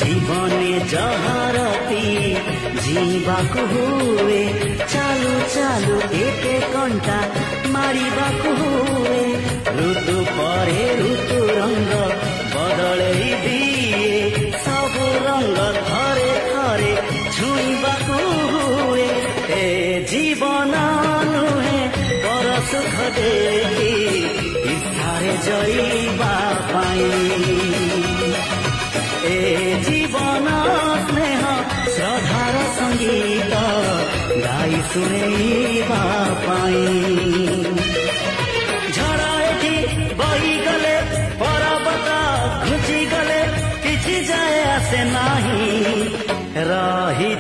जीवने जहरती जीवाकु हुए चालू चालू एक घंटा मारिबाकु हुए ऋतु परे ऋतु रंग बदले दिए सब रंग थरे थरे छुईबाकु हुए ए जीवन नुहे पर सुख देखी इच्छारे जईबा पाई ए जीवन स्नेह श्रद्धार संगीत गाई शुणेबा झड़ एठी बही गले पर्वत घुची गले किछि जाए आसे नाही रही